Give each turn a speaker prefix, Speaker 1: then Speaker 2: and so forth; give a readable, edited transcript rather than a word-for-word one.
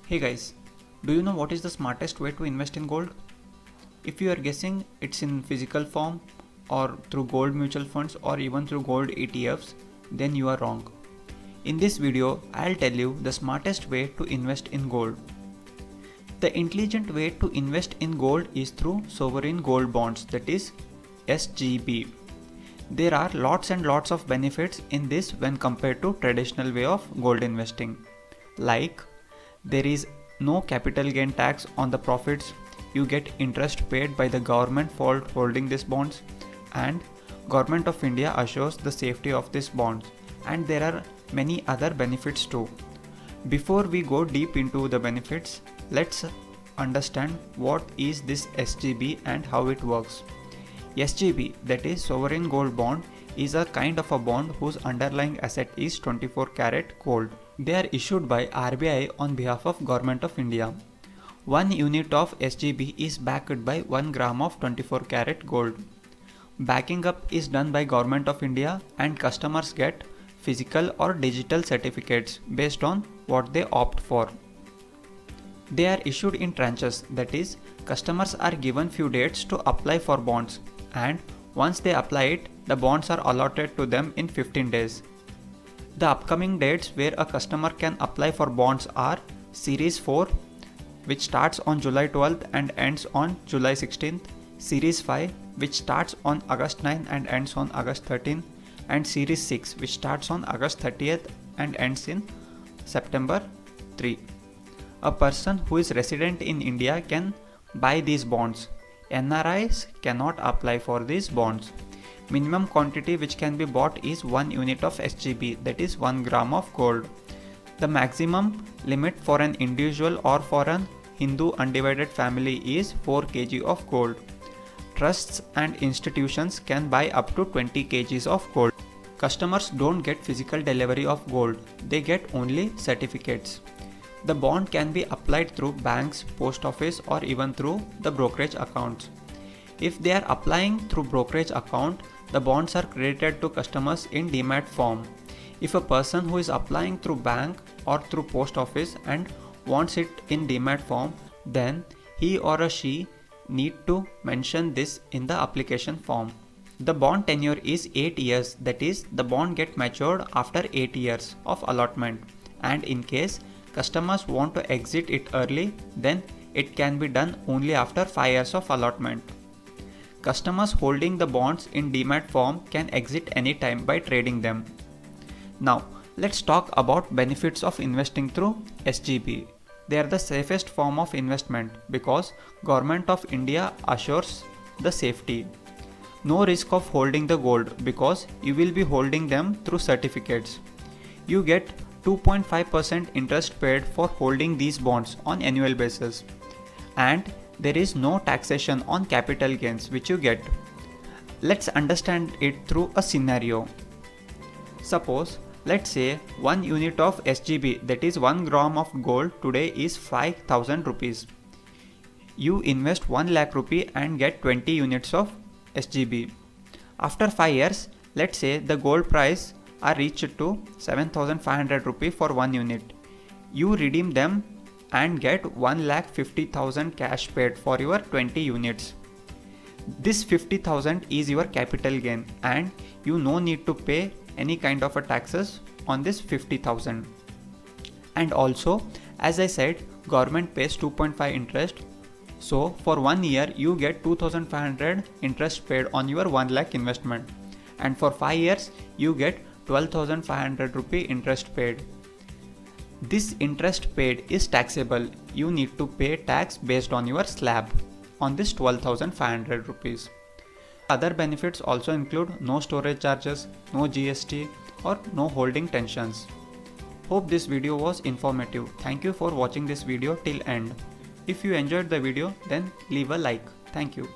Speaker 1: Hey guys, do you know what is the smartest way to invest in gold? If you are guessing it's in physical form or through gold mutual funds or even through gold ETFs, then you are wrong. In this video, I'll tell you the smartest way to invest in gold. The intelligent way to invest in gold is through sovereign gold bonds, that is SGB. There are lots and lots of benefits in this when compared to traditional way of gold investing. Like, there is no capital gain tax on the profits, you get interest paid by the government for holding these bonds, and Government of India assures the safety of these bonds, and there are many other benefits too. Before we go deep into the benefits, let's understand what is this SGB and how it works. SGB, that is sovereign gold bond, is a kind of a bond whose underlying asset is 24 karat gold. They are issued by RBI on behalf of Government of India. 1 unit of SGB is backed by 1 gram of 24 karat gold. Backing up is done by Government of India and customers get physical or digital certificates based on what they opt for. They are issued in tranches, that is, customers are given few dates to apply for bonds, and once they apply it, the bonds are allotted to them in 15 days. The upcoming dates where a customer can apply for bonds are Series 4, which starts on July 12th and ends on July 16th, Series 5, which starts on August 9th and ends on August 13th, and Series 6, which starts on August 30th and ends in September 3. A person who is resident in India can buy these bonds. NRIs cannot apply for these bonds. Minimum quantity which can be bought is 1 unit of SGB, that is 1 gram of gold. The maximum limit for an individual or for an Hindu undivided family is 4 kg of gold. Trusts and institutions can buy up to 20 kgs of gold. Customers don't get physical delivery of gold, they get only certificates. The bond can be applied through banks, post office, or even through the brokerage accounts. If they are applying through brokerage account, the bonds are credited to customers in demat form. If a person who is applying through bank or through post office and wants it in demat form, then he or she need to mention this in the application form. The bond tenure is 8 years, that is, the bond get matured after 8 years of allotment, and in case customers want to exit it early, then it can be done only after 5 years of allotment. Customers holding the bonds in demat form can exit anytime by trading them. Now, let's talk about benefits of investing through SGB. They are the safest form of investment because Government of India assures the safety. No risk of holding the gold because you will be holding them through certificates. You get 2.5% interest paid for holding these bonds on annual basis, and there is no taxation on capital gains which you get. Let's understand it through a scenario. Suppose, let's say 1 unit of SGB, that is 1 gram of gold, today is 5,000 rupees. You invest 1 lakh rupee and get 20 units of SGB. After 5 years, let's say the gold price are reached to 7,500 rupee for 1 unit. You redeem them and get 1,50,000 cash paid for your 20 units. This 50,000 is your capital gain and you no need to pay any kind of a taxes on this 50,000. And also, as I said, government pays 2.5 interest. So for 1 year you get 2,500 interest paid on your 1 lakh investment, and for 5 years you get 12,500 rupee interest paid. This interest paid is taxable. You need to pay tax based on your slab on this 12,500 rupees. Other benefits also include no storage charges, no GST, or no holding tensions. Hope this video was informative. Thank you for watching this video till end. If you enjoyed the video, then leave a like. Thank you.